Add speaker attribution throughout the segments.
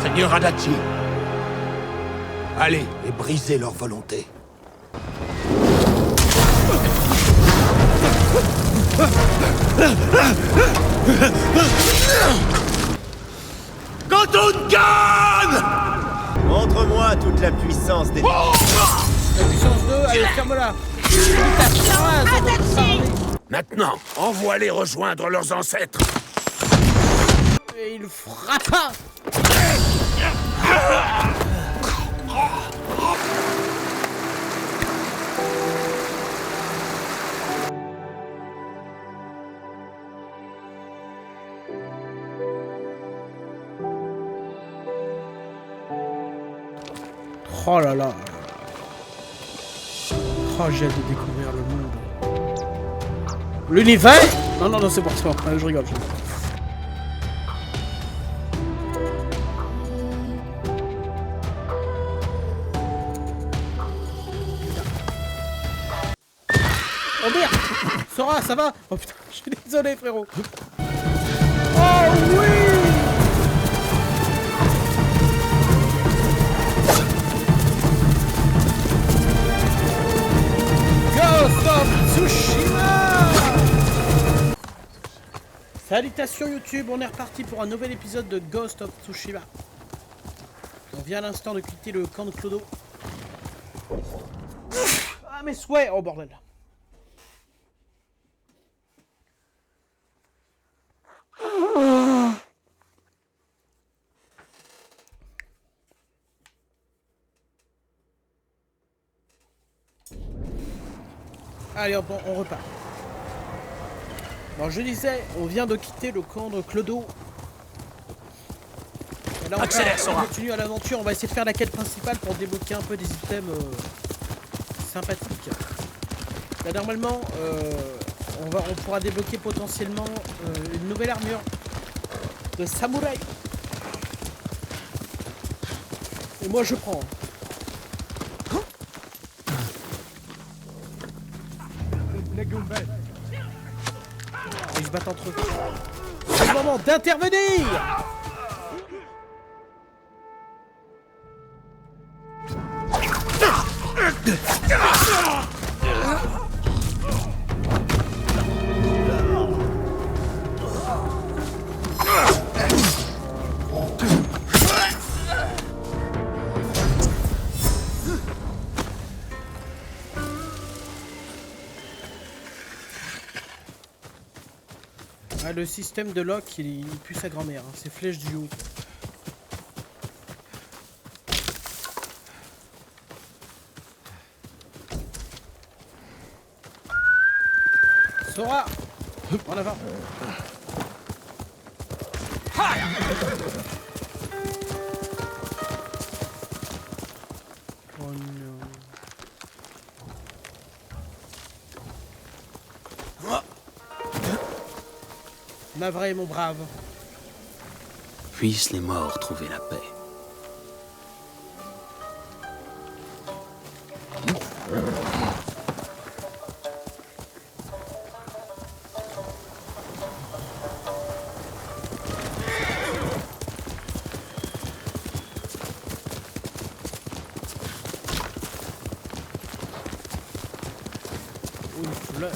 Speaker 1: Seigneur Adachi. Allez, et brisez leur volonté. Gotunkan!
Speaker 2: Montre-moi toute la puissance des...
Speaker 3: La puissance 2, allez, ferme-la.
Speaker 1: Maintenant, envoie-les rejoindre leurs ancêtres.
Speaker 3: Et il frappa. Oh là là. Oh, j'ai hâte de découvrir le monde. L'univers. Non, c'est bon, c'est bon. Je rigole. Oh merde. Sora, ça va? Oh putain, je suis désolé, frérot. Oh oui. Ghost of Tsushima. Salutations YouTube, on est reparti pour un nouvel épisode de Ghost of Tsushima. On vient à l'instant de quitter le camp de Clodo. Ah mes souhaits. Oh bordel. Allez hop, on repart. Bon, je disais, on vient de quitter le camp de Clodo. Et là, on continue à l'aventure. On va essayer de faire la quête principale pour débloquer un peu des items sympathiques. Là, normalement, on pourra débloquer potentiellement une nouvelle armure de samouraï. Et moi, je prends. Ils se battent entre eux. C'est le moment d'intervenir. Ah, le système de lock, il pue sa grand-mère, hein. C'est flèche du haut. Sora, en avant. Oh non. Navré, mon brave.
Speaker 4: Puissent les morts trouver la paix.
Speaker 3: Oh, une fleur.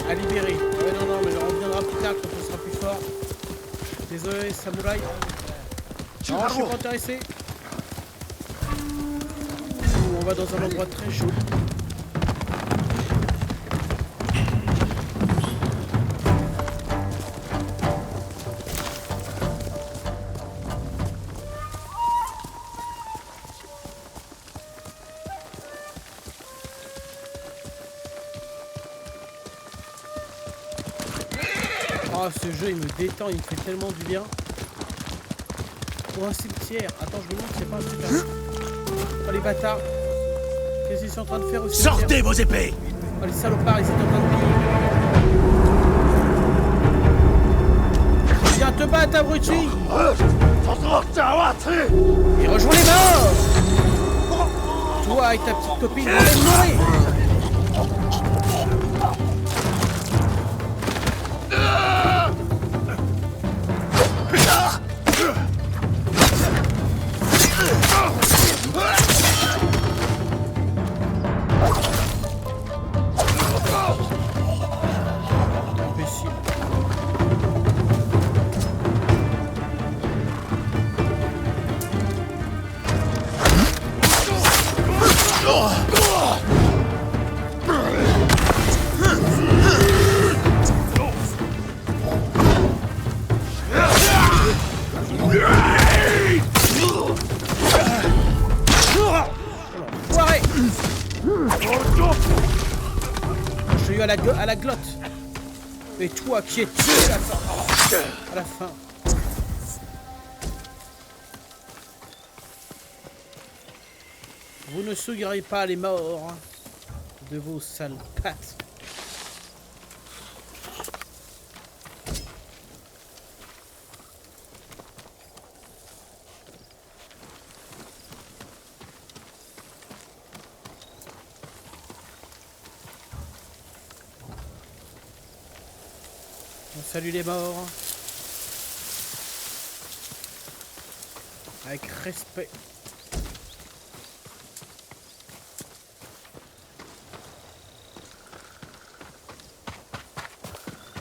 Speaker 3: À libérer. Ouais, non, mais on reviendra plus tard quand on sera plus fort. Désolé, samouraï. Non, je suis pas intéressé. On va dans un endroit très chaud. Oh, ce jeu il me détend, il me fait tellement du bien. Pour un cimetière. Attends, je me demande s'il n'y a pas un truc là. Oh les bâtards. Qu'est-ce qu'ils sont en train de faire aussi?
Speaker 1: Sortez vos épées!
Speaker 3: Oh les salopards, ils étaient en train de piller. Viens te battre, abruti! Et rejoins les morts! Toi et ta petite copine, vous allez mourir! eu à la glotte. Et toi qui es tué à la fin. À la fin. Vous ne souillerez pas les morts de vos sales pattes. On salue les morts. Avec respect.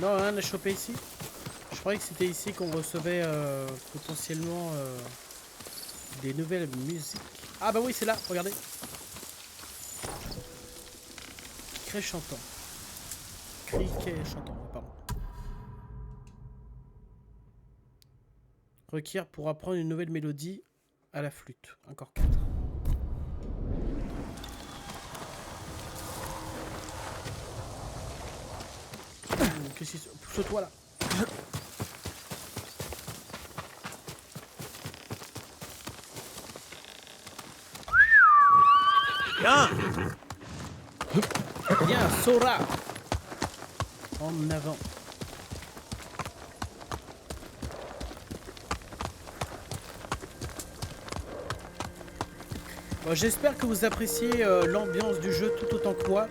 Speaker 3: Non, rien à choper ici. Je croyais que c'était ici qu'on recevait potentiellement des nouvelles musiques. Ah bah oui, c'est là, regardez. Cré chantant. Criquet chantant, pardon. Requiert pour apprendre une nouvelle mélodie à la flûte. Encore 4. Qu'est-ce que c'est? Pousse-toi là.
Speaker 2: Bien.
Speaker 3: Bien, Sora. En avant. Bon, j'espère que vous appréciez l'ambiance du jeu tout autant que moi.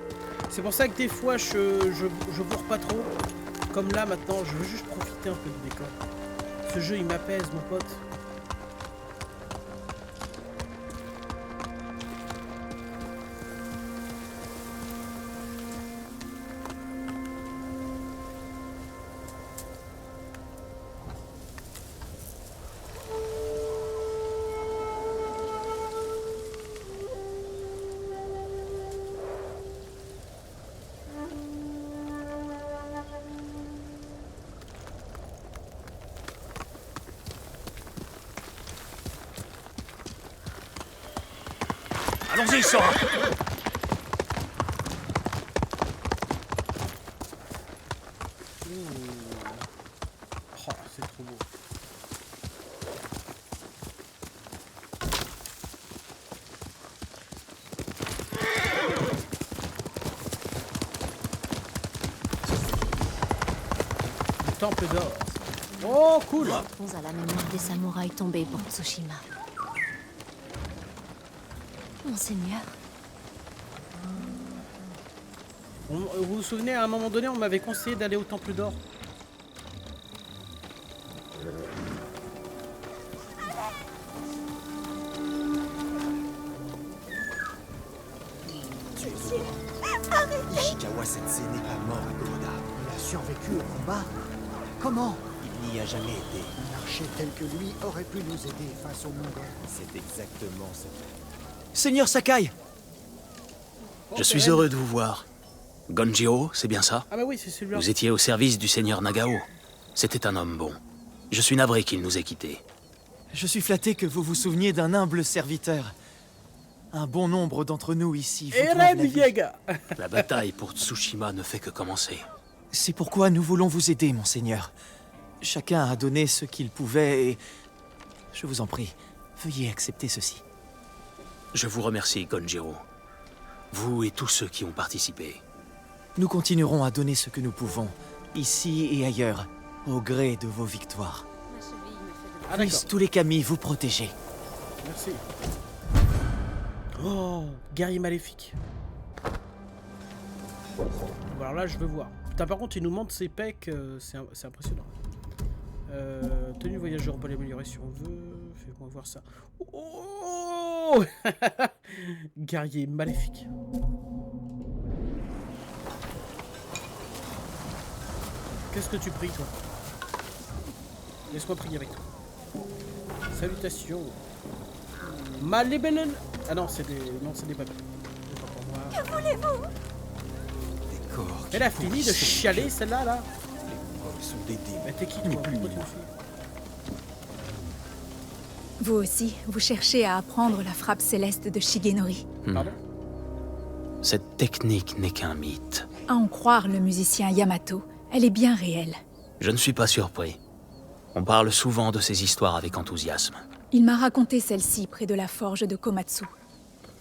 Speaker 3: C'est pour ça que des fois je bourre pas trop. Comme là maintenant, je veux juste profiter un peu du décor. Ce jeu il m'apaise mon pote.
Speaker 1: Allons-y, Sora.
Speaker 3: Oh, c'est trop beau. Le temple d'or. Oh, cool.
Speaker 4: Répondons à la mémoire des samouraïs tombés pour Tsushima. Monseigneur.
Speaker 3: Vous vous souvenez, à un moment donné, on m'avait conseillé d'aller au temple d'or.
Speaker 2: Ishikawa Sensei n'est pas mort à Konoha.
Speaker 5: Il a survécu au combat. Comment?
Speaker 2: Il n'y a jamais été.
Speaker 5: Un archer tel que lui aurait pu nous aider face aux Mongols.
Speaker 2: C'est exactement ce qu'il...
Speaker 6: Seigneur Sakai,
Speaker 3: Oh,
Speaker 6: je suis
Speaker 3: Karen.
Speaker 6: heureux de vous voir. Gonjiro, c'est bien ça?
Speaker 3: Ah bah oui, c'est celui-là.
Speaker 6: Vous étiez au service du seigneur Nagao. C'était un homme bon. Je suis navré qu'il nous ait quittés.
Speaker 7: Je suis flatté que vous vous souveniez d'un humble serviteur. Un bon nombre d'entre nous ici vous doivent la
Speaker 3: Eren
Speaker 7: vie.
Speaker 3: Yeager.
Speaker 6: La bataille pour Tsushima ne fait que commencer.
Speaker 7: C'est pourquoi nous voulons vous aider, monseigneur. Chacun a donné ce qu'il pouvait et... Je vous en prie, veuillez accepter ceci.
Speaker 6: Je vous remercie, Gonjiro. Vous et tous ceux qui ont participé.
Speaker 7: Nous continuerons à donner ce que nous pouvons, ici et ailleurs, au gré de vos victoires.
Speaker 3: Ah d'accord,
Speaker 7: Puissent tous les kami vous protéger.
Speaker 3: merci. Oh, guerrier maléfique. Bon, alors là, je veux voir. Putain, par contre, il nous montre ses pecs, c'est impressionnant. Tenue de voyageur, on peut l'améliorer si on veut. Fais-moi voir ça. Oh guerrier maléfique. Qu'est-ce que tu pries, toi? Laisse-moi prier avec toi. Salutations. Malébelen. Ah non, c'est des... Non, c'est des babes. C'est pas pour moi.
Speaker 2: Des corps qui
Speaker 3: Elle a fini de
Speaker 2: pourrissent.
Speaker 3: chialer, celle-là, là.
Speaker 2: Les paroles sont des démons.
Speaker 3: Mais t'es qui, toi?
Speaker 2: Ni plus ni
Speaker 3: Pourquoi tu
Speaker 2: moins.
Speaker 3: me suis?
Speaker 8: Vous aussi, vous cherchez à apprendre la frappe céleste de Shigenori.
Speaker 3: Pardon?
Speaker 6: Cette technique n'est qu'un mythe.
Speaker 8: À en croire le musicien Yamato, elle est bien réelle.
Speaker 6: Je ne suis pas surpris. On parle souvent de ces histoires avec enthousiasme.
Speaker 8: Il m'a raconté celle-ci près de la forge de Komatsu.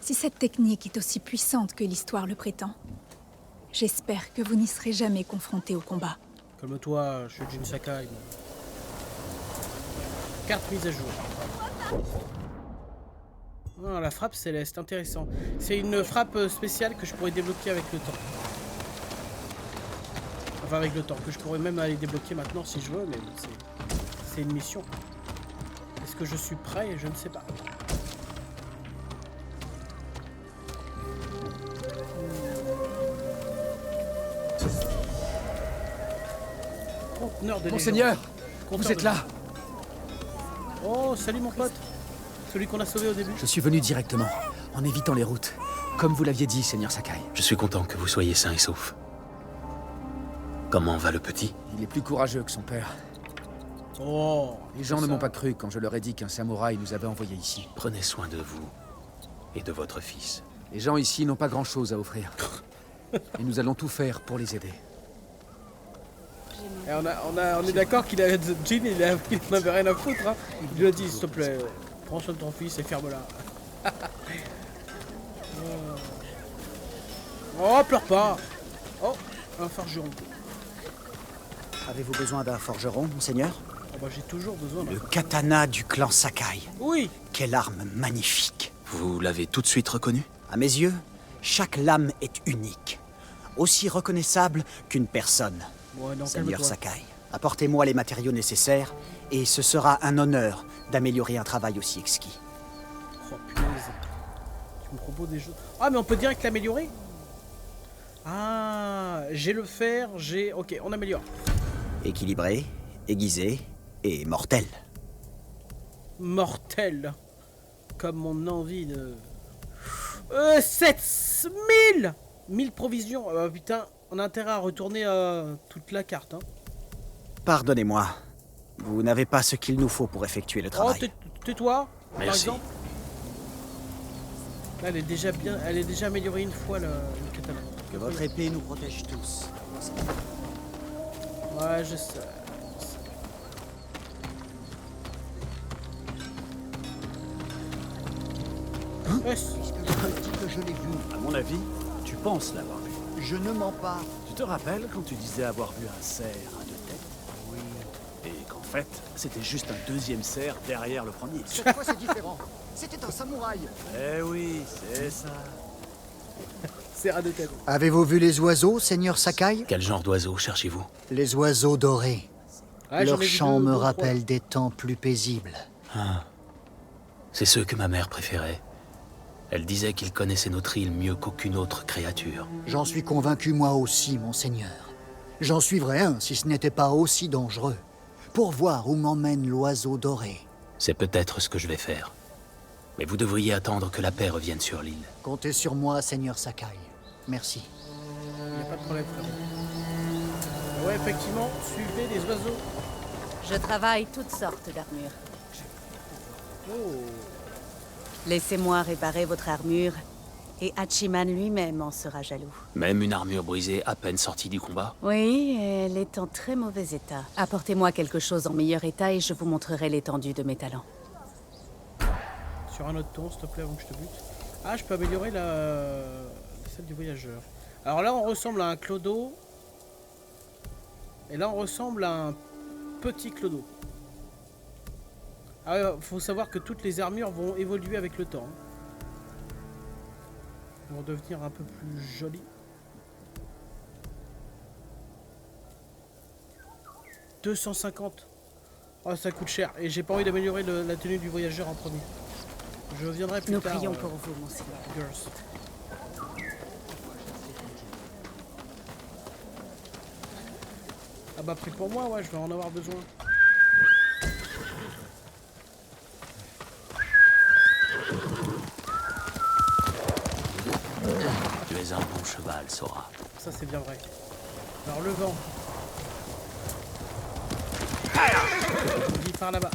Speaker 8: Si cette technique est aussi puissante que l'histoire le prétend, j'espère que vous n'y serez jamais confronté au combat.
Speaker 3: Calme-toi, Shujin Sakai. Carte mise à jour. Ah, la frappe céleste, intéressant. C'est une frappe spéciale que je pourrais débloquer avec le temps. Enfin avec le temps, que je pourrais même aller débloquer maintenant si je veux, mais bon, c'est une mission. Est-ce que je suis prêt? Je ne sais pas. Conteneur de
Speaker 7: Monseigneur,
Speaker 3: Conteneur
Speaker 7: vous êtes
Speaker 3: de-
Speaker 7: là.
Speaker 3: Oh, salut mon pote. Celui qu'on a sauvé au début.
Speaker 7: Je suis venu directement, en évitant les routes. Comme vous l'aviez dit, Seigneur Sakai.
Speaker 6: Je suis content que vous soyez sain et sauf. Comment va le petit?
Speaker 9: Il est plus courageux que son père.
Speaker 3: Oh,
Speaker 9: Les gens ne m'ont pas cru quand je leur ai dit qu'un samouraï nous avait envoyés ici.
Speaker 6: Prenez soin de vous et de votre fils.
Speaker 9: Les gens ici n'ont pas grand-chose à offrir. Et nous allons tout faire pour les aider.
Speaker 3: Et on est d'accord qu'il avait Jin, il en avait rien à foutre. Hein. Il lui a dit, s'il te plaît, prends soin de ton fils et ferme-la. Oh, pleure pas. Oh, un forgeron.
Speaker 5: Avez-vous besoin d'un forgeron, monseigneur?
Speaker 3: Oh, bah, j'ai toujours besoin d'un
Speaker 5: Le
Speaker 3: forgeron.
Speaker 5: katana du clan Sakai.
Speaker 3: Oui.
Speaker 5: Quelle arme magnifique.
Speaker 6: Vous l'avez tout de suite reconnu?
Speaker 5: À mes yeux, chaque lame est unique. Aussi reconnaissable qu'une personne.
Speaker 3: Ouais, non,
Speaker 5: Seigneur
Speaker 3: calme-toi.
Speaker 5: Sakai, apportez-moi les matériaux nécessaires et ce sera un honneur d'améliorer un travail aussi exquis.
Speaker 3: Oh punaise. Tu me proposes des choses. Ah, mais on peut direct l'améliorer? Ah, j'ai le fer, j'ai... Ok, on améliore.
Speaker 5: Équilibré, aiguisé et mortel.
Speaker 3: Mortel. Comme mon envie de... 7000 1000 provisions. Putain, on a intérêt à retourner toute la carte. Hein.
Speaker 5: Pardonnez-moi, vous n'avez pas ce qu'il nous faut pour effectuer le
Speaker 3: Oh,
Speaker 5: travail.
Speaker 3: tais-toi, par
Speaker 6: Merci.
Speaker 3: exemple. Là, elle est déjà bien, elle est déjà améliorée une fois le katana.
Speaker 5: Que votre épée nous protège tous.
Speaker 3: Ouais, je sais. Ouais,
Speaker 1: Que je l'ai vu.
Speaker 10: À mon avis, tu penses l'avoir vu.
Speaker 5: Je ne mens pas.
Speaker 10: Tu te rappelles quand tu disais avoir vu un cerf à deux têtes? Oui. Et qu'en fait, c'était juste un deuxième cerf derrière le premier.
Speaker 5: Cette fois, c'est différent. C'était un samouraï.
Speaker 10: Eh oui, c'est ça.
Speaker 3: c'est à deux têtes.
Speaker 5: Avez-vous vu les oiseaux, Seigneur Sakai?
Speaker 6: Quel genre d'oiseau cherchez-vous?
Speaker 5: Les oiseaux dorés.
Speaker 3: Ouais, j'en
Speaker 5: Leur
Speaker 3: ai vu
Speaker 5: chant
Speaker 3: deux,
Speaker 5: me
Speaker 3: deux, trois.
Speaker 5: rappelle des temps plus paisibles.
Speaker 6: C'est ceux que ma mère préférait. Elle disait qu'ils connaissaient notre île mieux qu'aucune autre créature.
Speaker 5: J'en suis convaincu moi aussi, monseigneur. J'en suivrais un si ce n'était pas aussi dangereux. Pour voir où m'emmène l'oiseau doré.
Speaker 6: C'est peut-être ce que je vais faire. Mais vous devriez attendre que la paix revienne sur l'île.
Speaker 5: Comptez sur moi, Seigneur Sakai. Merci.
Speaker 3: Il n'y a pas de problème, frérot. Ouais, effectivement, suivez les oiseaux.
Speaker 11: Je travaille toutes sortes d'armures.
Speaker 3: Oh.
Speaker 11: Laissez-moi réparer votre armure, et Hachiman lui-même en sera jaloux.
Speaker 6: Même une armure brisée à peine sortie du combat?
Speaker 11: Oui, elle est en très mauvais état. Apportez-moi quelque chose en meilleur état et je vous montrerai l'étendue de mes talents.
Speaker 3: Sur un autre ton, s'il te plaît, avant que je te bute. Ah, je peux améliorer celle du voyageur. Alors là, on ressemble à un clodo. Et là, on ressemble à un petit clodo. Ah ouais, faut savoir que toutes les armures vont évoluer avec le temps. Elles vont devenir un peu plus jolies. 250. Oh, ça coûte cher. Et j'ai pas envie d'améliorer la tenue du voyageur en premier. Je reviendrai plus
Speaker 11: Nous
Speaker 3: tard.
Speaker 11: prions pour vous, monseigneur.
Speaker 3: Girls. Ah bah pris pour moi, ouais, je vais en avoir besoin.
Speaker 6: Tu es un bon cheval, Sora.
Speaker 3: Ça c'est bien vrai. Alors le vent. On dit par là-bas.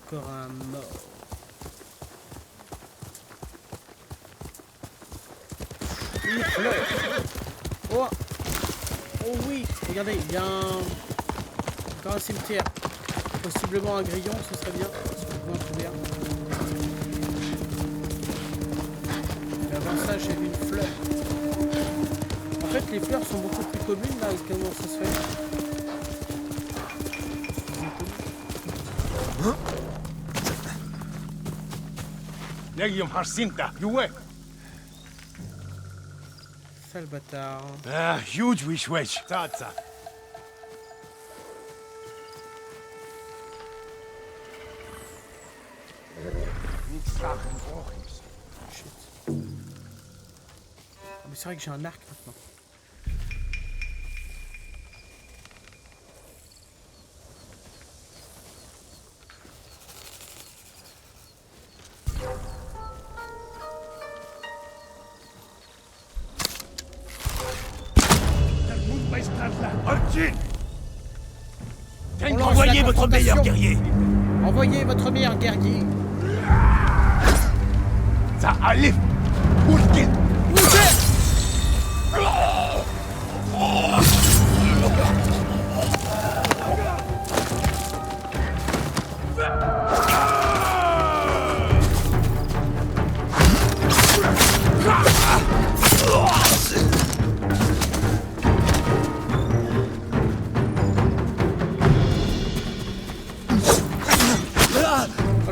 Speaker 3: Encore un mort. Une fleur. Oh. Oh oui, regardez, il y a encore un cimetière. Possiblement un grillon, ce serait bien. Si vous pouvez en trouver un. Et avant ça, j'ai vu une fleur. En fait, les fleurs sont beaucoup plus communes là. Comment ça se fait? Sale bâtard.
Speaker 1: Ah, huge wish wish. Ça.
Speaker 3: Shit. Ah, mais c'est vrai que j'ai un arc maintenant.
Speaker 1: Envoyez votre meilleur guerrier.
Speaker 3: Envoyez votre meilleur guerrier.
Speaker 1: Ça allait. Oulkin.
Speaker 3: On le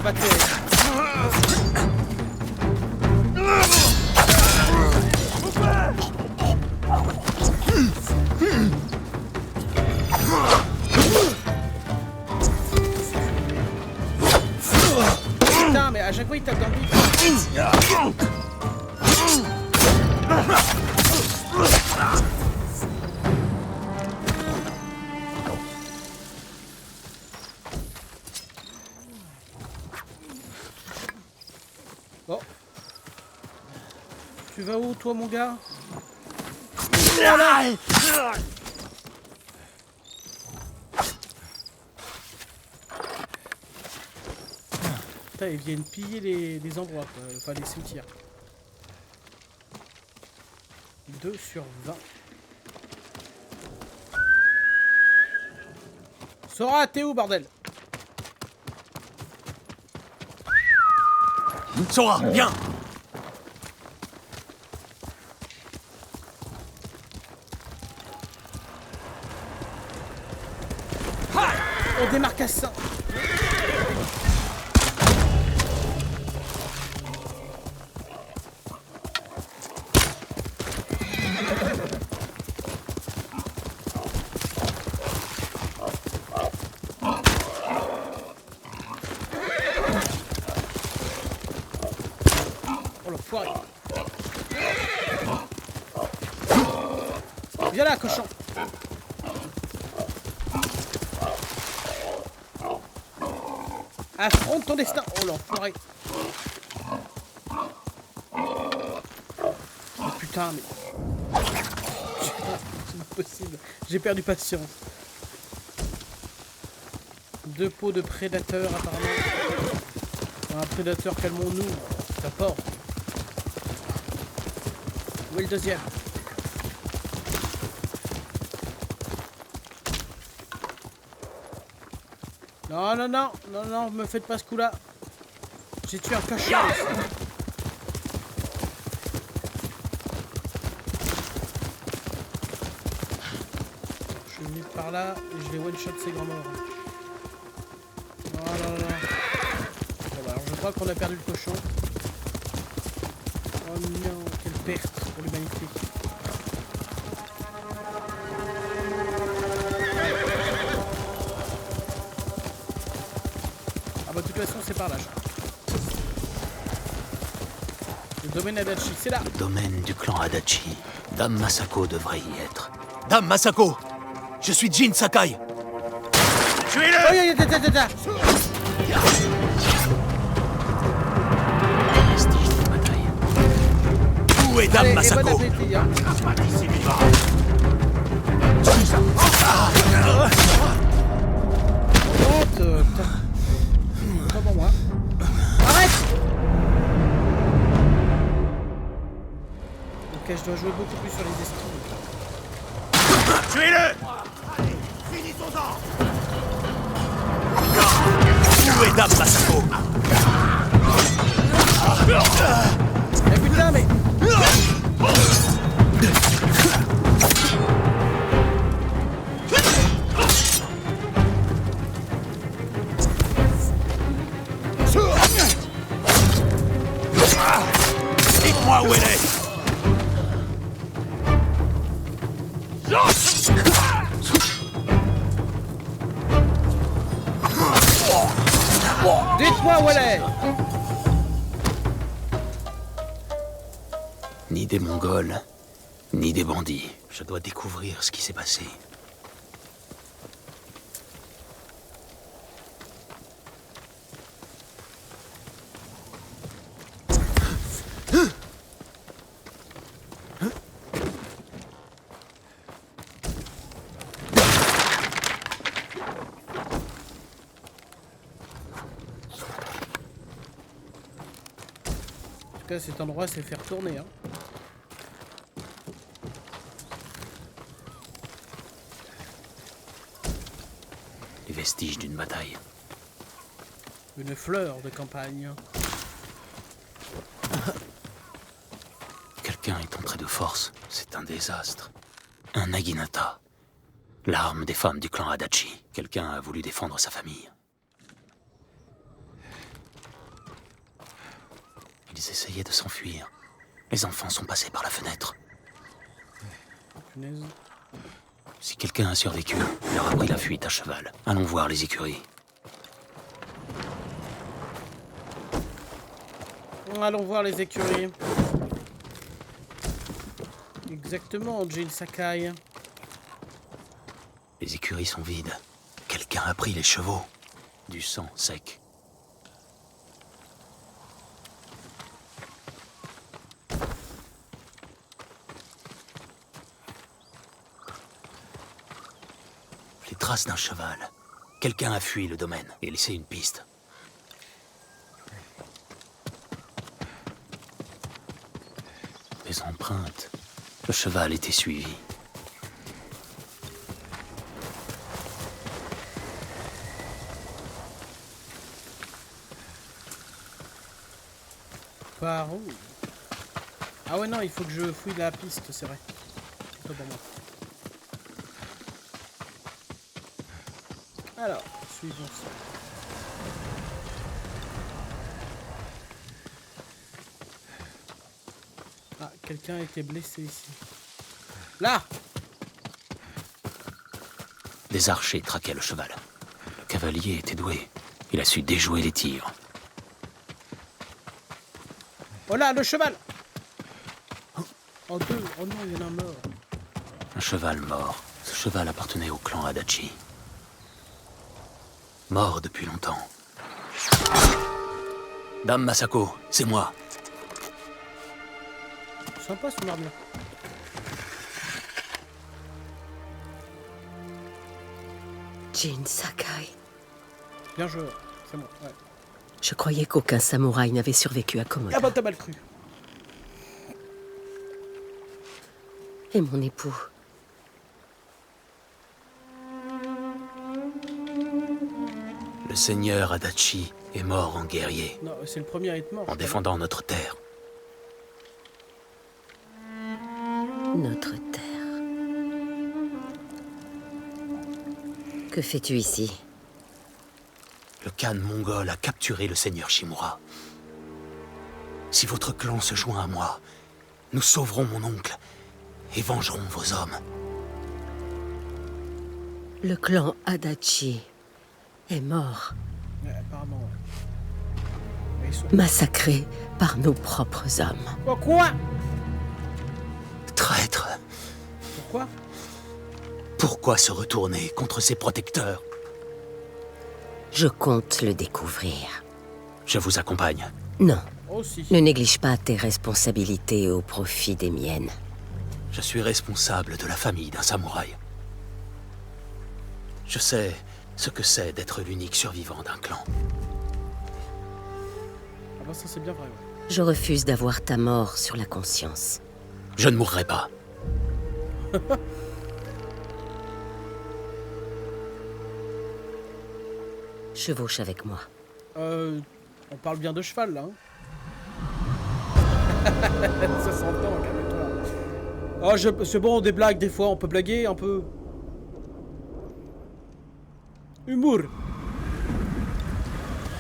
Speaker 3: battre. Putain, mais à chaque fois il tape dans le vide. Bon. Tu vas où toi mon gars? Voilà. Putain, ils viennent piller les endroits, quoi. Enfin les cimetières. 2 sur 20. Sora, t'es où, bordel?
Speaker 1: Sora, viens.
Speaker 3: On démarque à 100. Oh l'enfoiré. Viens là, cochon. Affronte ton destin. Oh l'enfoiré. Oh putain, mais... C'est pas possible. J'ai perdu patience. 2 pots de prédateurs, apparemment. Un prédateur, calmons-nous. C'est un porc. Où est le deuxième? Non, non, non, non, non, me faites pas ce coup-là. J'ai tué un cachard ici. Je vais venir par là et je vais one-shot ces grands morts. Non, non, non. Bon, bah, alors je crois qu'on a perdu le cochon. Oh non, quelle perte pour l'humanité. Ah bah de toute façon c'est par là. Le domaine Adachi, c'est là.
Speaker 6: Le domaine du clan Adachi. Dame Masako devrait y être.
Speaker 1: Dame Masako, je suis Jin Sakai. Tuez-le.
Speaker 6: Vestige de bataille.
Speaker 1: Où est Dame Masako?
Speaker 3: Bon appétit, hein. je dois jouer beaucoup plus sur les esquives.
Speaker 1: Tuez-le! Allez, finissons-en! Où est Dame Masako?
Speaker 3: Eh putain, mais...
Speaker 1: Dites-moi où elle est!
Speaker 3: Dites-moi où elle est!
Speaker 6: Ni des Mongols, ni des bandits. Je dois découvrir ce qui s'est passé.
Speaker 3: En tout cas, cet endroit s'est fait retourner. Hein.
Speaker 6: Les vestiges d'une bataille.
Speaker 3: Une fleur de campagne.
Speaker 6: Quelqu'un est entré de force. C'est un désastre. Un Naginata. L'arme des femmes du clan Adachi. Quelqu'un a voulu défendre sa famille. Ils essayaient de s'enfuir. Les enfants sont passés par la fenêtre.
Speaker 3: Punaise.
Speaker 6: Si quelqu'un a survécu, il aura pris la fuite à cheval. Allons voir les écuries.
Speaker 3: Allons voir les écuries. Exactement, Jin Sakai.
Speaker 6: Les écuries sont vides. Quelqu'un a pris les chevaux. Du sang sec. Les traces d'un cheval. Quelqu'un a fui le domaine et laissé une piste. Des empreintes. Le cheval était suivi.
Speaker 3: Par où? Ah ouais, non, il faut que je fouille la piste, c'est vrai. Plutôt pour moi. Alors, suivons ça. Ah, quelqu'un a été blessé ici. Là!
Speaker 6: Des archers traquaient le cheval. Le cavalier était doué. Il a su déjouer les tirs.
Speaker 3: Oh là, le cheval! Oh deux, oh non, il y en a un mort.
Speaker 6: Un cheval mort. Ce cheval appartenait au clan Adachi. Mort depuis longtemps. Dame Masako, c'est moi.
Speaker 3: Sympa son armure.
Speaker 12: Jin Sakai.
Speaker 3: Bien joué, c'est bon, ouais.
Speaker 12: Je croyais qu'aucun samouraï n'avait survécu à Komoda.
Speaker 3: Ah bah t'as mal cru.
Speaker 12: Et mon époux.
Speaker 6: Le seigneur Adachi est mort en guerrier.
Speaker 3: Non, c'est le premier à être mort.
Speaker 6: En défendant notre terre.
Speaker 12: Notre terre. Que fais-tu ici?
Speaker 6: Le Khan mongol a capturé le seigneur Shimura. Si votre clan se joint à moi, nous sauverons mon oncle et vengerons vos hommes.
Speaker 12: Le clan Adachi est mort.
Speaker 3: Ouais, apparemment, ouais.
Speaker 12: Massacré par nos propres hommes.
Speaker 3: Quoi?
Speaker 6: Traître.
Speaker 3: Pourquoi?
Speaker 6: Pourquoi se retourner contre ses protecteurs?
Speaker 12: Je compte le découvrir.
Speaker 6: Je vous accompagne.
Speaker 12: Non.
Speaker 3: Oh, si.
Speaker 12: Ne néglige pas tes responsabilités au profit des miennes.
Speaker 6: Je suis responsable de la famille d'un samouraï. Je sais ce que c'est d'être l'unique survivant d'un clan.
Speaker 3: Ah bah ça c'est bien vrai, ouais.
Speaker 12: Je refuse d'avoir ta mort sur la conscience.
Speaker 6: Je ne mourrai pas.
Speaker 12: Chevauche avec moi.
Speaker 3: On parle bien de cheval, là. Hein. Ça s'entend, calme-toi. Oh, c'est bon, des blagues, des fois, on peut blaguer un peu. Humour.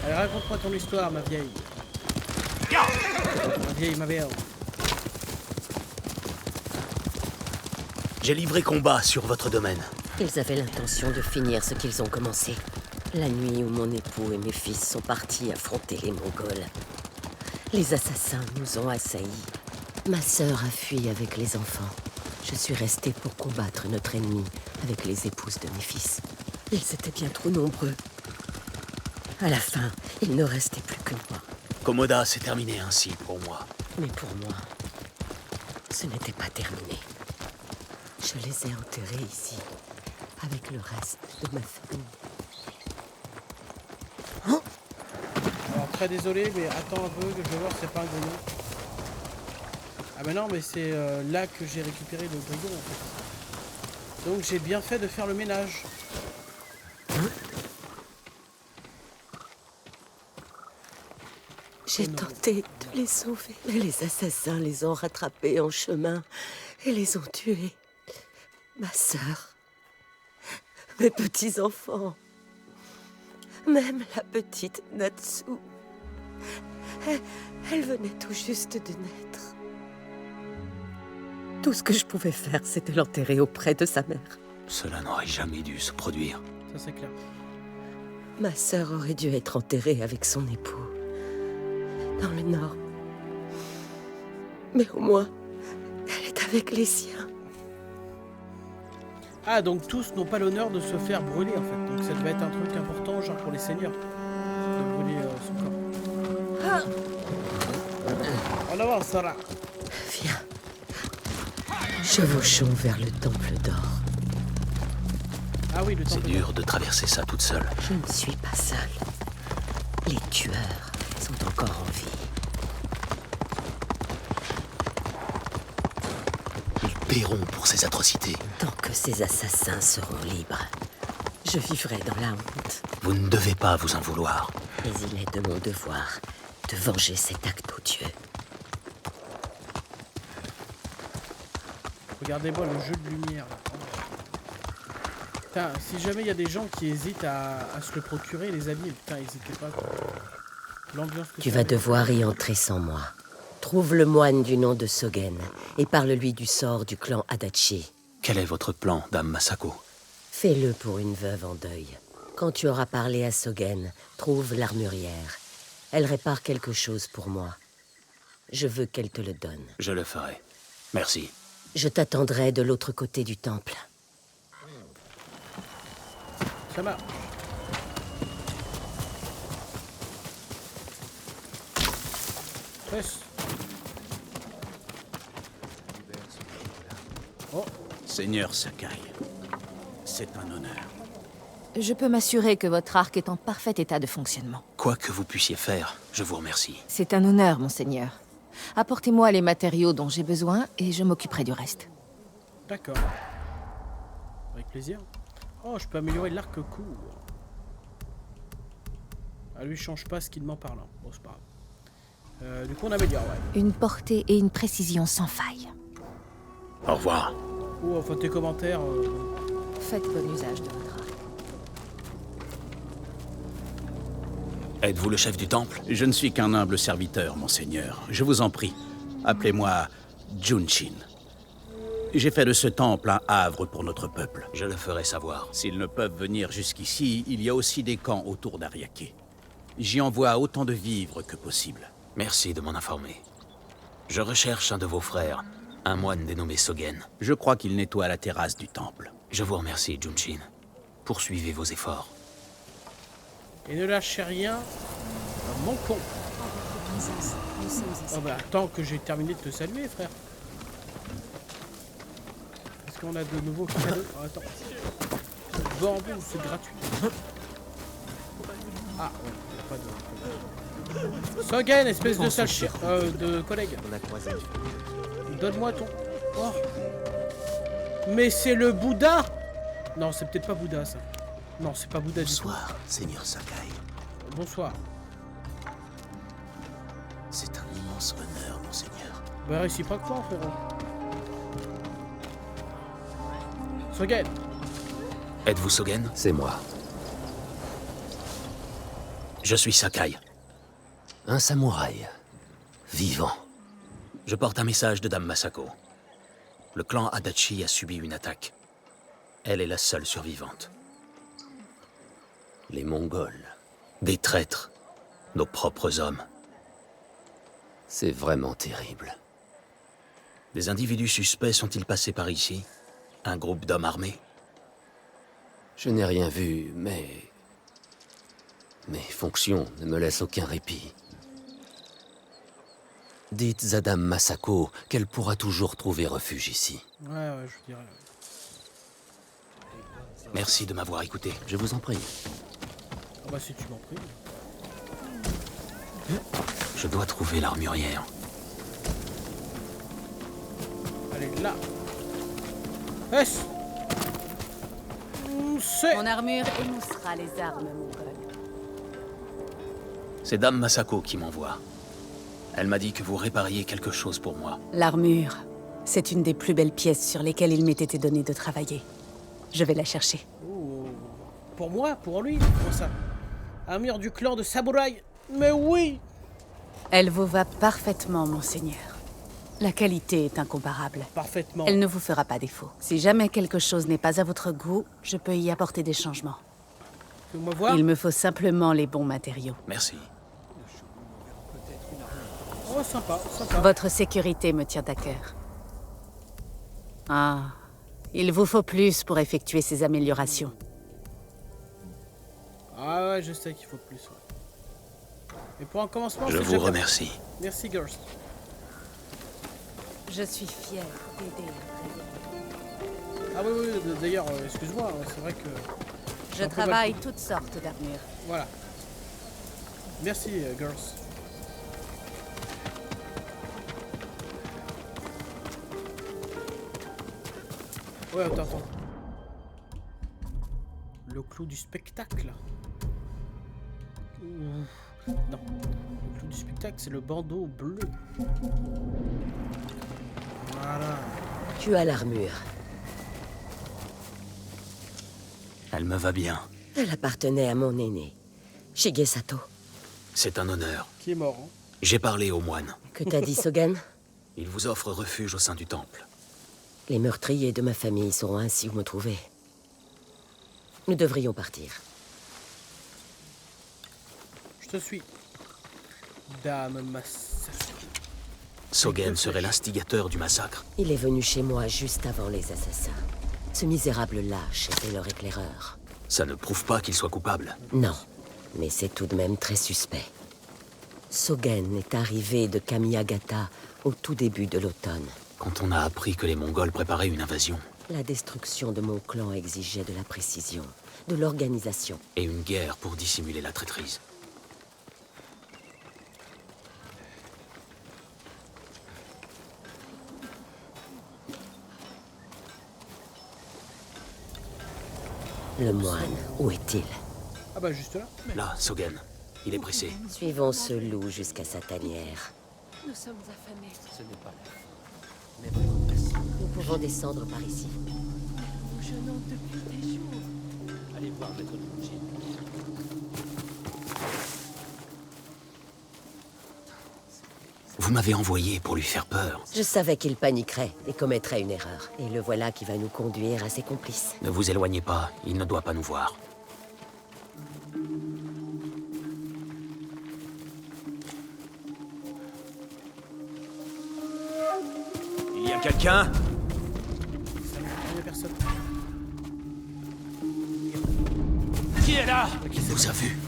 Speaker 3: Allez, raconte-moi ton histoire, ma vieille. Ma vieille.
Speaker 6: J'ai livré combat sur votre domaine.
Speaker 12: Ils avaient l'intention de finir ce qu'ils ont commencé. La nuit où mon époux et mes fils sont partis affronter les Mongols. Les assassins nous ont assaillis. Ma sœur a fui avec les enfants. Je suis restée pour combattre notre ennemi avec les épouses de mes fils. Ils étaient bien trop nombreux. À la fin, il ne restait plus que moi.
Speaker 6: Komoda s'est terminé ainsi pour moi.
Speaker 12: Mais pour moi, ce n'était pas terminé. Je les ai enterrés ici, avec le reste de ma famille.
Speaker 3: Alors, très désolé, mais attends un peu, que je vais voir si c'est pas un grillon. Ah bah non, mais c'est là que j'ai récupéré le grillon, en fait. Donc j'ai bien fait de faire le ménage.
Speaker 12: J'ai tenté de les sauver, mais les assassins les ont rattrapés en chemin et les ont tués. Ma sœur, mes petits-enfants, même la petite Natsu. Elle venait tout juste de naître. Tout ce que je pouvais faire, c'était l'enterrer auprès de sa mère.
Speaker 6: Cela n'aurait jamais dû se produire.
Speaker 3: Ça, c'est clair.
Speaker 12: Ma sœur aurait dû être enterrée avec son époux, dans le nord. Mais au moins, elle est avec les siens.
Speaker 3: Ah, donc tous n'ont pas l'honneur de se faire brûler, en fait. Donc ça devait être un truc important, genre pour les seigneurs, de brûler son corps. En avant, Sarah.
Speaker 12: Viens. Chevauchons vers le temple d'or.
Speaker 3: Ah oui, le temple.
Speaker 6: C'est dur de traverser ça toute seule.
Speaker 12: Je ne suis pas seule. Les tueurs sont encore en vie.
Speaker 6: Ils paieront pour ces atrocités.
Speaker 12: Tant que ces assassins seront libres, je vivrai dans la honte.
Speaker 6: Vous ne devez pas vous en vouloir.
Speaker 12: Mais il est de mon devoir de venger cet acte odieux.
Speaker 3: Regardez-moi le jeu de lumière. Là. Putain, si jamais il y a des gens qui hésitent à se le procurer, les amis, putain, n'hésitez pas. L'ambiance que
Speaker 12: Tu
Speaker 3: ça
Speaker 12: vas
Speaker 3: met.
Speaker 12: devoir y entrer sans moi. Trouve le moine du nom de Sogen et parle-lui du sort du clan Adachi.
Speaker 6: Quel est votre plan, dame Masako?
Speaker 12: Fais-le pour une veuve en deuil. Quand tu auras parlé à Sogen, trouve l'armurière. Elle répare quelque chose pour moi. Je veux qu'elle te le donne.
Speaker 6: Je le ferai. Merci.
Speaker 12: Je t'attendrai de l'autre côté du temple.
Speaker 3: Ça marche. Presse. Oh.
Speaker 10: Seigneur Sakai, c'est un honneur.
Speaker 13: Je peux m'assurer que votre arc est en parfait état de fonctionnement.
Speaker 6: Quoi que vous puissiez faire, je vous remercie.
Speaker 13: C'est un honneur, monseigneur. Apportez-moi les matériaux dont j'ai besoin et je m'occuperai du reste.
Speaker 3: D'accord. Avec plaisir. Oh, je peux améliorer l'arc court. Ah, lui, change pas skillement parlant. Bon, c'est pas grave. Du coup, on améliore, ouais.
Speaker 13: Une portée et une précision sans faille.
Speaker 6: Au revoir.
Speaker 3: Oh, enfin, tes commentaires...
Speaker 13: Faites bon usage de votre arc.
Speaker 6: Êtes-vous le chef du temple?
Speaker 10: Je ne suis qu'un humble serviteur, monseigneur. Je vous en prie, appelez-moi Junshin. J'ai fait de ce temple un havre pour notre peuple.
Speaker 6: Je le ferai savoir.
Speaker 10: S'ils ne peuvent venir jusqu'ici, il y a aussi des camps autour d'Ariake. J'y envoie autant de vivres que possible.
Speaker 6: Merci de m'en informer. Je recherche un de vos frères, un moine dénommé Sogen.
Speaker 10: Je crois qu'il nettoie la terrasse du temple.
Speaker 6: Je vous remercie, Junshin. Poursuivez vos efforts.
Speaker 3: Et ne lâchez rien, mon con. Oh bah attends que j'ai terminé de te saluer, frère. Est-ce qu'on a de nouveaux cadeaux? Oh, attends. Bordel, c'est gratuit. Ah ouais, pas de... Sogen, espèce de sale chien, de collègue. Donne-moi ton... Oh. Mais c'est le Bouddha. Non, c'est peut-être pas Bouddha, ça. Non, c'est pas Bouddha du tout.
Speaker 6: Bonsoir, Seigneur Sakai.
Speaker 3: Bonsoir.
Speaker 6: C'est un immense honneur, monseigneur.
Speaker 3: Bah, réciproquement, frérot. Sogen.
Speaker 6: Êtes-vous Sogen?
Speaker 14: C'est moi.
Speaker 6: Je suis Sakai.
Speaker 14: Un samouraï. Vivant.
Speaker 6: Je porte un message de Dame Masako. Le clan Adachi a subi une attaque. Elle est la seule survivante.
Speaker 14: Les Mongols.
Speaker 6: Des traîtres. Nos propres hommes.
Speaker 14: C'est vraiment terrible.
Speaker 6: Des individus suspects sont-ils passés par ici? Un groupe d'hommes armés?
Speaker 14: Je n'ai rien vu, mais... Mes fonctions ne me laissent aucun répit. Dites à Dame Masako qu'elle pourra toujours trouver refuge ici.
Speaker 3: Ouais, je dirais.
Speaker 6: Merci de m'avoir écouté.
Speaker 14: Je vous en prie.
Speaker 3: Ah bah si tu m'en pries.
Speaker 6: Je dois trouver l'armurière.
Speaker 3: Elle est là. Est-ce
Speaker 11: Mon armure émoussera les armes mongoles.
Speaker 6: C'est Dame Masako qui m'envoie. Elle m'a dit que vous répariez quelque chose pour moi.
Speaker 11: L'armure, c'est une des plus belles pièces sur lesquelles il m'ait été donné de travailler. Je vais la chercher.
Speaker 3: Oh. Pour moi? Pour lui? Comment ça? Armure du clan de samouraï? Mais oui!
Speaker 11: Elle vous va parfaitement, monseigneur. La qualité est incomparable.
Speaker 3: Parfaitement.
Speaker 11: Elle ne vous fera pas défaut. Si jamais quelque chose n'est pas à votre goût, je peux y apporter des changements.
Speaker 3: Fais-moi voir.
Speaker 11: Il me faut simplement les bons matériaux.
Speaker 6: Merci.
Speaker 3: Oh, sympa, sympa.
Speaker 11: Votre sécurité me tient à cœur. Ah, il vous faut plus pour effectuer ces améliorations.
Speaker 3: Ah ouais, je sais qu'il faut plus. Ouais. Et pour un commencement,
Speaker 6: je vous remercie.
Speaker 3: Merci, girls.
Speaker 11: Je suis fière d'aider.
Speaker 3: Ah oui, d'ailleurs, excuse-moi, c'est vrai que...
Speaker 11: Je travaille toutes sortes d'armures.
Speaker 3: Voilà. Merci, girls. Ouais, attends. Le clou du spectacle. Non. Le clou du spectacle, c'est le bandeau bleu. Voilà.
Speaker 12: Tu as l'armure.
Speaker 6: Elle me va bien.
Speaker 12: Elle appartenait à mon aîné, Shigesato.
Speaker 6: C'est un honneur.
Speaker 3: Qui est mort, hein?
Speaker 6: J'ai parlé au moine.
Speaker 12: Que t'as dit, Sogen?
Speaker 6: Il vous offre refuge au sein du temple.
Speaker 12: Les meurtriers de ma famille sauront ainsi où me trouver. Nous devrions partir.
Speaker 3: Je te suis. Dame Masako.
Speaker 6: Sogen serait l'instigateur du massacre.
Speaker 12: Il est venu chez moi juste avant les assassins. Ce misérable lâche était leur éclaireur.
Speaker 6: Ça ne prouve pas qu'il soit coupable.
Speaker 12: Non, mais c'est tout de même très suspect. Sogen est arrivé de Kamiyagata au tout début de l'automne.
Speaker 6: Quand on a appris que les Mongols préparaient une invasion.
Speaker 12: La destruction de mon clan exigeait de la précision, de l'organisation.
Speaker 6: Et une guerre pour dissimuler la traîtrise.
Speaker 12: Le moine, où est-il?
Speaker 3: Ah bah juste là.
Speaker 6: Là, Sogen. Il est pressé.
Speaker 12: Suivons ce loup jusqu'à sa tanière.
Speaker 4: Nous sommes affamés.
Speaker 14: Ce n'est pas la fin.
Speaker 12: Nous pouvons descendre par ici.
Speaker 4: Je n'en depuis des jours.
Speaker 14: Allez voir maître Junjin.
Speaker 6: Vous m'avez envoyé pour lui faire peur.
Speaker 12: Je savais qu'il paniquerait et commettrait une erreur. Et le voilà qui va nous conduire à ses complices.
Speaker 6: Ne vous éloignez pas, il ne doit pas nous voir. Il y a quelqu'un?
Speaker 3: Il n'y a personne.
Speaker 6: Qui est là? Il vous a vu.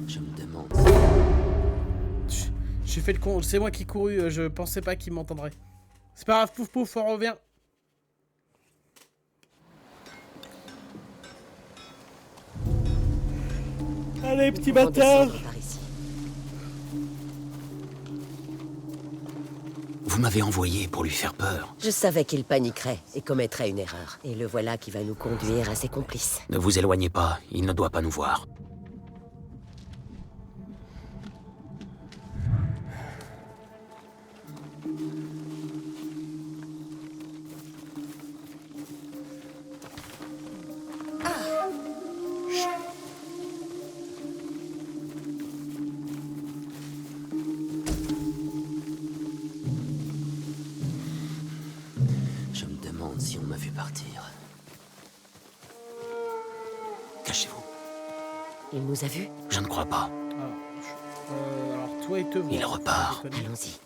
Speaker 14: Je me demande...
Speaker 3: J'ai fait le con, c'est moi qui couru, je pensais pas qu'il m'entendrait. C'est pas grave, pouf pouf, on revient. Allez, petit bâtard!
Speaker 6: Vous m'avez envoyé pour lui faire peur.
Speaker 12: Je savais qu'il paniquerait et commettrait une erreur. Et le voilà qui va nous conduire à ses complices.
Speaker 6: Ne vous éloignez pas, il ne doit pas nous voir.
Speaker 14: Je me demande si on m'a vu partir.
Speaker 6: Cachez-vous.
Speaker 12: Il nous a vus?
Speaker 6: Je ne crois pas.
Speaker 3: Alors toi, il te voit.
Speaker 6: Il repart.
Speaker 12: Allons-y.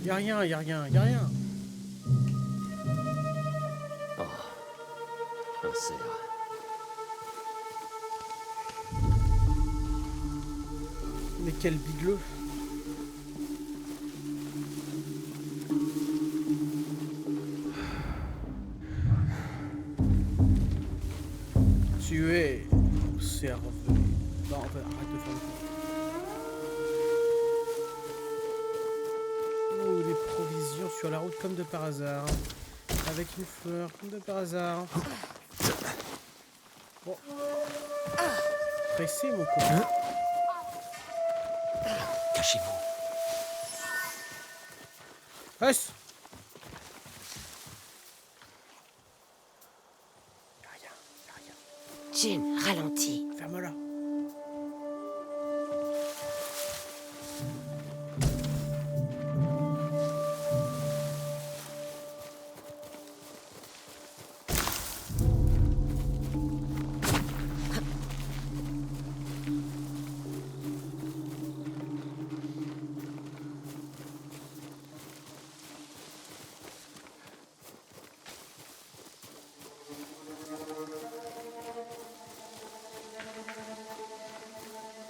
Speaker 3: Y'a rien, y'a rien, y'a rien.
Speaker 14: Oh, un cerf.
Speaker 3: Mais quel bigleux. Tu es observé. Non, arrête de faire le coup. Oh, les provisions sur la route comme de par hasard. Avec une fleur comme de par hasard. Bon. Pressé, mon copain.
Speaker 6: Cachez-vous.
Speaker 3: Reste.
Speaker 12: Jin, ralentis.
Speaker 3: Ferme-la.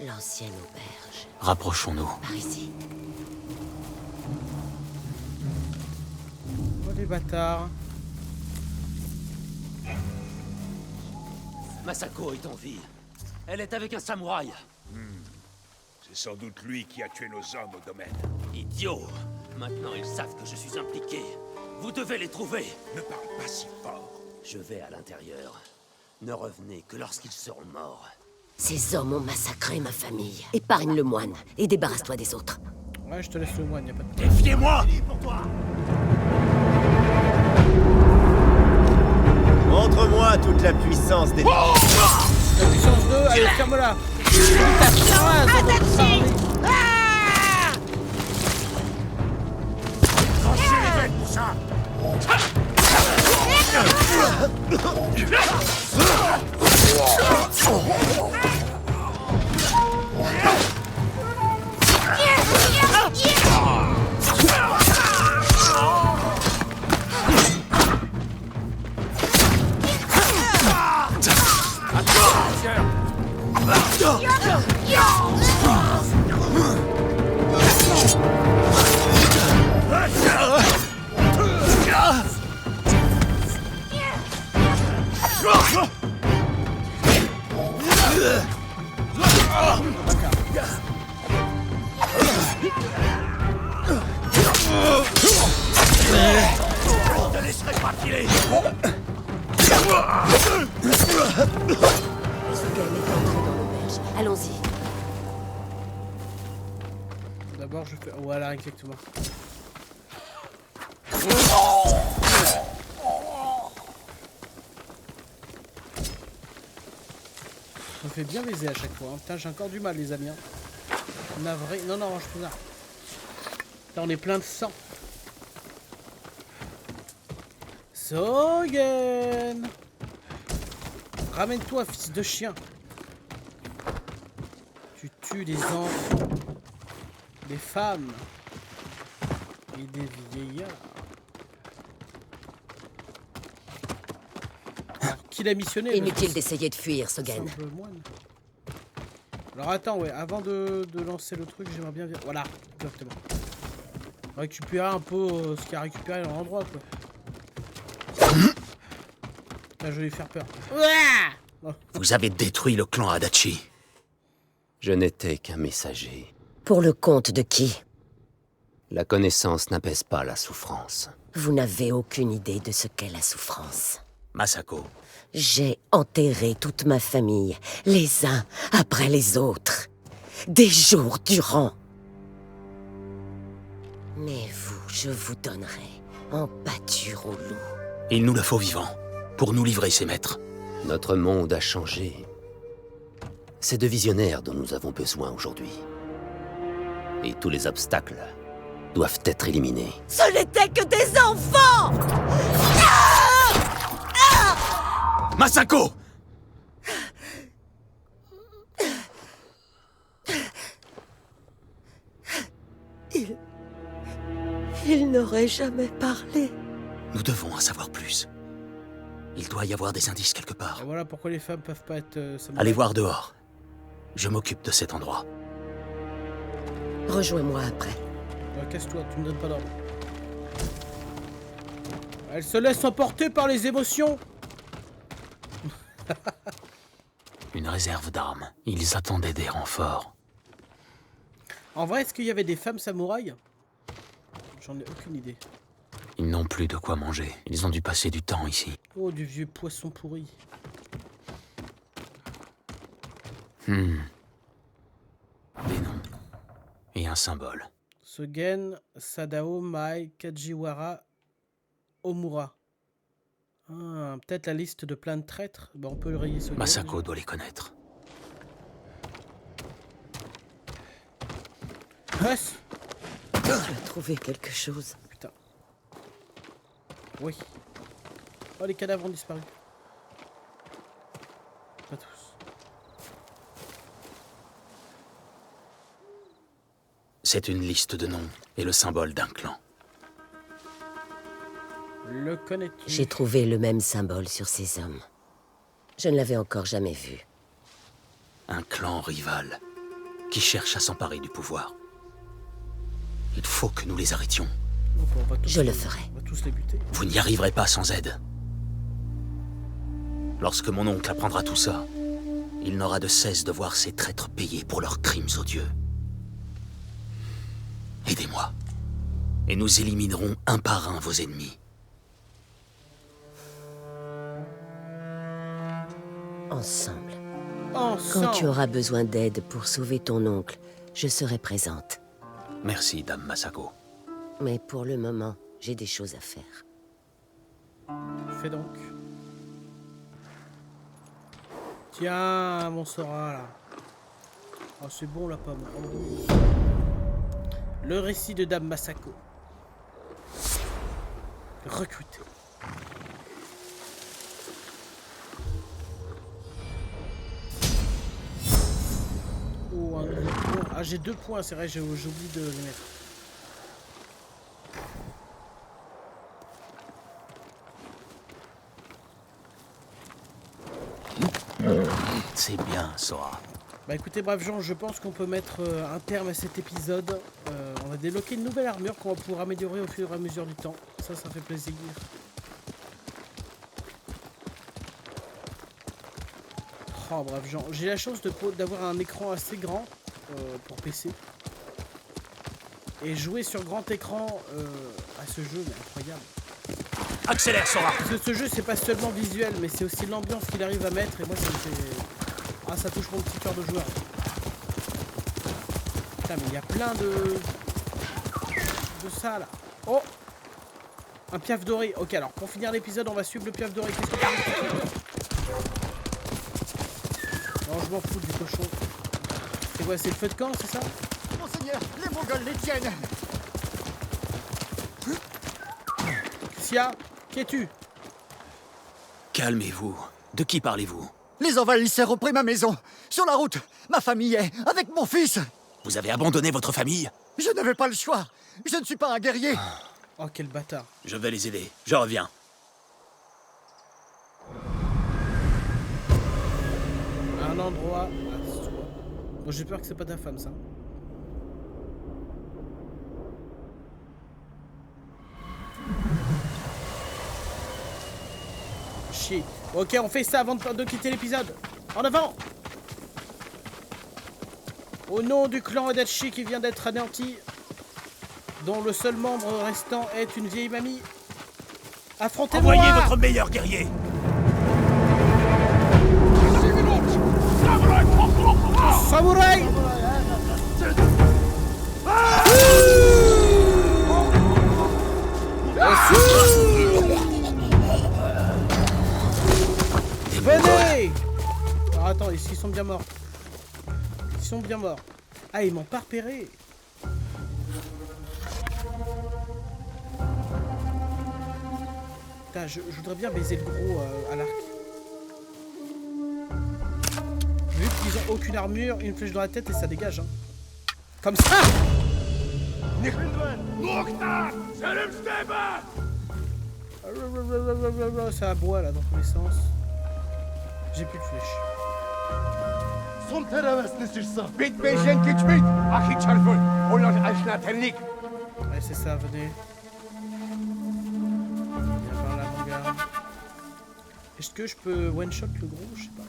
Speaker 12: L'ancienne auberge.
Speaker 6: Rapprochons-nous.
Speaker 12: Par ici.
Speaker 3: Oh, les bâtards.
Speaker 10: Masako est en vie. Elle est avec un samouraï.
Speaker 15: C'est sans doute lui qui a tué nos hommes au domaine.
Speaker 10: Idiot! Maintenant, ils savent que je suis impliqué. Vous devez les trouver.
Speaker 15: Ne parle pas si fort.
Speaker 10: Je vais à l'intérieur. Ne revenez que lorsqu'ils seront morts.
Speaker 12: Ces hommes ont massacré ma famille. Épargne le moine et débarrasse-toi des autres.
Speaker 3: Ouais, je te laisse le moine, y'a pas de problème.
Speaker 15: Défiez-moi!
Speaker 2: Montre-moi toute la puissance des...
Speaker 3: La puissance 2, allez, ferme-la.
Speaker 15: Tranchez les veines pour ça! Je ne laisserai pas filer!
Speaker 12: Ce gars est entré dans l'auberge. Allons-y.
Speaker 3: D'abord, je fais... Voilà, exactement. On fait bien baiser à chaque fois. Hein. Putain, j'ai encore du mal, les amis. Hein. Navré. Non, non, je peux là. Là, on est plein de sang. Sogen! Ramène-toi, fils de chien. Tu tues des enfants, des femmes et des vieillards. qu'il a missionné.
Speaker 12: Inutile d'essayer de fuir, Sogen.
Speaker 3: Alors attends, ouais, avant de lancer le truc, j'aimerais bien... Voilà, exactement. Récupérer un peu ce qu'il a récupéré dans l'endroit, quoi. Là, je vais lui faire peur.
Speaker 6: Vous avez détruit le clan Adachi.
Speaker 14: Je n'étais qu'un messager.
Speaker 12: Pour le compte de qui?
Speaker 14: La connaissance n'apaise pas la souffrance.
Speaker 12: Vous n'avez aucune idée de ce qu'est la souffrance.
Speaker 6: Masako.
Speaker 12: J'ai enterré toute ma famille, les uns après les autres, des jours durant. Mais vous, je vous donnerai en pâture au loup.
Speaker 6: Il nous le faut vivant, pour nous livrer ses maîtres.
Speaker 14: Notre monde a changé. C'est de visionnaires dont nous avons besoin aujourd'hui. Et tous les obstacles doivent être éliminés.
Speaker 12: Ce n'étaient que des enfants!
Speaker 6: Masako!
Speaker 12: Il n'aurait jamais parlé.
Speaker 6: Nous devons en savoir plus. Il doit y avoir des indices quelque part.
Speaker 3: Et voilà pourquoi les femmes peuvent pas être...
Speaker 6: Allez voir dehors. Je m'occupe de cet endroit.
Speaker 12: Rejoins-moi après.
Speaker 3: Casse-toi, tu me donnes pas d'ordre. Elle se laisse emporter par les émotions.
Speaker 6: Une réserve d'armes. Ils attendaient des renforts.
Speaker 3: En vrai, est-ce qu'il y avait des femmes samouraïs? J'en ai aucune idée.
Speaker 6: Ils n'ont plus de quoi manger. Ils ont dû passer du temps ici.
Speaker 3: Oh, du vieux poisson pourri.
Speaker 6: Des noms. Et un symbole.
Speaker 3: Sogen, Sadao, Mai, Kajiwara, Omura. Ah, peut-être la liste de plein de traîtres. Bon, on peut le rayer Sogen.
Speaker 6: Masako doit les connaître.
Speaker 3: Reste.
Speaker 12: Tu as trouvé quelque chose?
Speaker 3: Putain. Oui. Oh, les cadavres ont disparu. Pas tous.
Speaker 6: C'est une liste de noms et le symbole d'un clan.
Speaker 3: Le connais-tu?
Speaker 12: J'ai trouvé le même symbole sur ces hommes. Je ne l'avais encore jamais vu.
Speaker 6: Un clan rival qui cherche à s'emparer du pouvoir. Il faut que nous les arrêtions.
Speaker 3: Donc,
Speaker 12: je le ferai.
Speaker 3: On va tous les buter.
Speaker 6: Vous n'y arriverez pas sans aide. Lorsque mon oncle apprendra tout ça, il n'aura de cesse de voir ces traîtres payés pour leurs crimes odieux. Aidez-moi, et nous éliminerons un par un vos ennemis.
Speaker 12: Ensemble.
Speaker 3: Ensemble.
Speaker 12: Quand tu auras besoin d'aide pour sauver ton oncle, je serai présente.
Speaker 6: Merci, Dame Masako.
Speaker 12: Mais pour le moment, j'ai des choses à faire.
Speaker 3: Fais donc. Tiens, mon Sora, là. Oh, c'est bon, la pomme. Oh. Le récit de Dame Masako. Recruté. Oh, un nouveau point. Ah, j'ai 2 points, c'est vrai, j'ai oublié de les mettre.
Speaker 6: C'est bien, Sora.
Speaker 3: Bah écoutez, braves gens, je pense qu'on peut mettre un terme à cet épisode. On va débloquer une nouvelle armure qu'on va pouvoir améliorer au fur et à mesure du temps. Ça fait plaisir. Oh, braves gens. J'ai la chance d'avoir un écran assez grand pour PC. Et jouer sur grand écran à ce jeu, mais incroyable.
Speaker 6: Accélère, Sora!
Speaker 3: Parce que ce jeu, c'est pas seulement visuel, mais c'est aussi l'ambiance qu'il arrive à mettre. Et moi, ça me fait... Ah, ça touche mon petit cœur de joueur. Putain, mais il y a plein de ça, là. Oh! Un piaf doré. Ok, alors, pour finir l'épisode, on va suivre le piaf doré. Qu'est-ce que tu veux? Non, je m'en fous du cochon. C'est quoi, c'est le feu de camp, c'est ça?
Speaker 5: Monseigneur, les Mongols les tiennent.
Speaker 3: Sia, qui es-tu?
Speaker 6: Calmez-vous. De qui parlez-vous?
Speaker 5: Les envahisseurs ont pris ma maison. Sur la route, ma famille est avec mon fils.
Speaker 6: Vous avez abandonné votre famille?
Speaker 5: Je n'avais pas le choix. Je ne suis pas un guerrier.
Speaker 3: Oh, quel bâtard.
Speaker 6: Je vais les aider. Je reviens.
Speaker 3: un endroit... Ah, c'est toi. Bon, j'ai peur que c'est pas ta femme, ça. Chier. Ok, on fait ça avant de quitter l'épisode. En avant! Au nom du clan Adachi qui vient d'être anéanti, dont le seul membre restant est une vieille mamie, affrontez-moi!
Speaker 1: Envoyez votre meilleur guerrier!
Speaker 3: Samouraï! Venez! Alors attends, ils sont bien morts. Ils sont bien morts. Ah, ils m'ont pas repéré. Putain, je voudrais bien baiser le gros à l'arc. Vu qu'ils ont aucune armure, une flèche dans la tête et ça dégage. Hein. Comme ça! Ça aboie là dans tous les sens. J'ai plus de flèches. Ouais, c'est ça, venez. Viens par là, mon gars. Est-ce que je peux one-shot le gros? Je sais pas.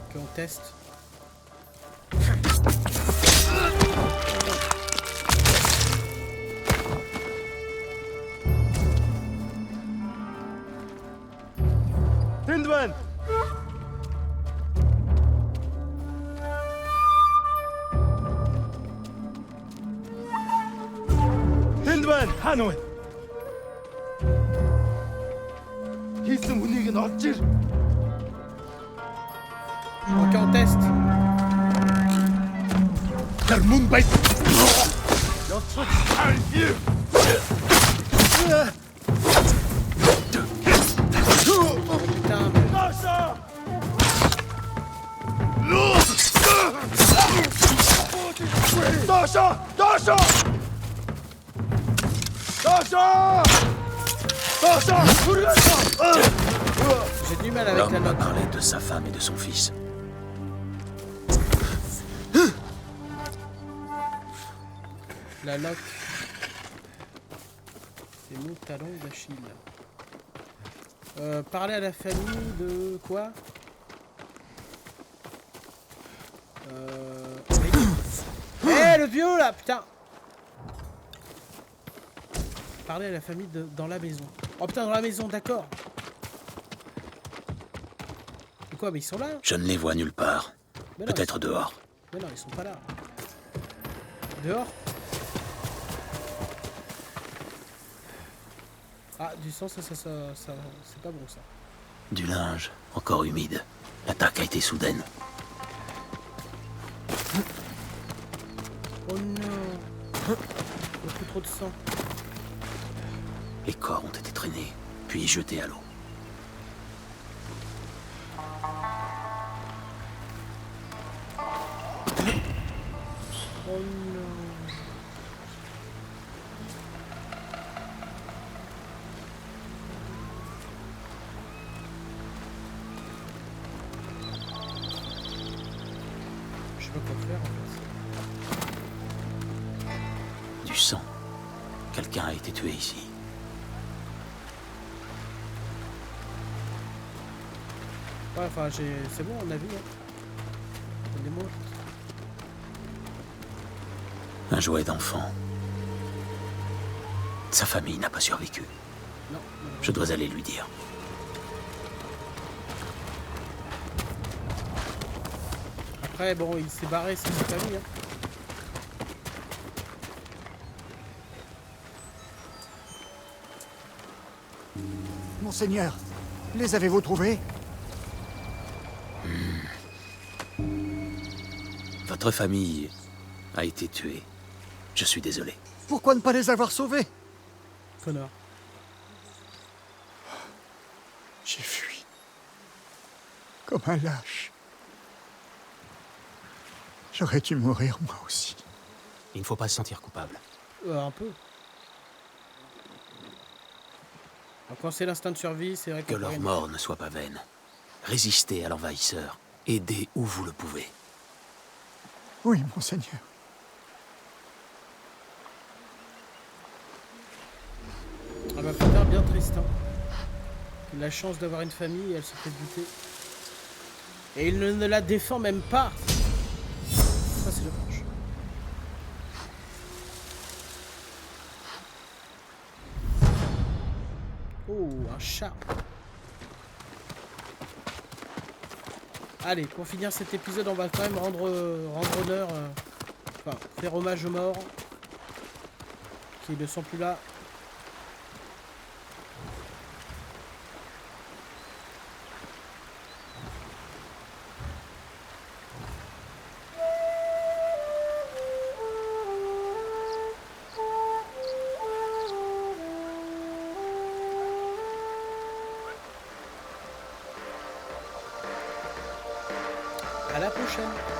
Speaker 3: Ok, on teste.
Speaker 2: Hindwan! Hindwan! Hanwen! Хийсэн хүнийг нь олж ир.
Speaker 3: Ok, on teste.
Speaker 1: Termun bait!
Speaker 3: J'ai du mal avec la
Speaker 6: L'homme m'a
Speaker 3: note.
Speaker 6: parlé de sa femme et de son fils.
Speaker 3: La loque. C'est mon talon d'Achille. Parler à la famille de quoi? Eh, le vieux là, putain! Parler à la famille dans la maison. Oh putain, dans la maison, d'accord. Et quoi, mais ils sont là?
Speaker 6: Je ne les vois nulle part.
Speaker 3: Mais non,
Speaker 6: Peut-être dehors.
Speaker 3: Mais non, ils sont pas là. Dehors? Ah, du sang, ça c'est pas bon ça.
Speaker 6: Du linge, encore humide. L'attaque a été soudaine.
Speaker 3: Oh non! Il y a plus trop de sang.
Speaker 6: Les corps ont été traînés, puis jetés à l'eau.
Speaker 3: Oh non! Je sais pas quoi faire en fait.
Speaker 6: Du sang. Quelqu'un a été tué ici.
Speaker 3: Ouais, enfin, c'est bon, on a vu. Hein. Elle est morte.
Speaker 6: Un jouet d'enfant. Sa famille n'a pas survécu.
Speaker 3: Non.
Speaker 6: Je dois aller lui dire.
Speaker 3: Après, bon, il s'est barré sans sa famille. Hein.
Speaker 5: Monseigneur, les avez-vous trouvés?
Speaker 6: Votre famille a été tuée. Je suis désolé.
Speaker 5: Pourquoi ne pas les avoir sauvés?
Speaker 3: Connard.
Speaker 1: J'ai fui.
Speaker 5: Comme un lâche. J'aurais dû mourir moi aussi.
Speaker 6: Il ne faut pas se sentir coupable.
Speaker 3: Un peu. Alors, quand c'est l'instinct de survie, c'est vrai
Speaker 6: Que leur mort ne soit pas vaine. Résistez à l'envahisseur. Aidez où vous le pouvez.
Speaker 5: Oui, monseigneur.
Speaker 3: Ah bah putain, bien triste, hein. Il a la chance d'avoir une famille et elle se fait buter. Et il ne la défend même pas. Ça, c'est dommage. Oh, un chat. Allez, pour finir cet épisode, on va quand même rendre honneur, enfin, faire hommage aux morts qui ne sont plus là. À la prochaine.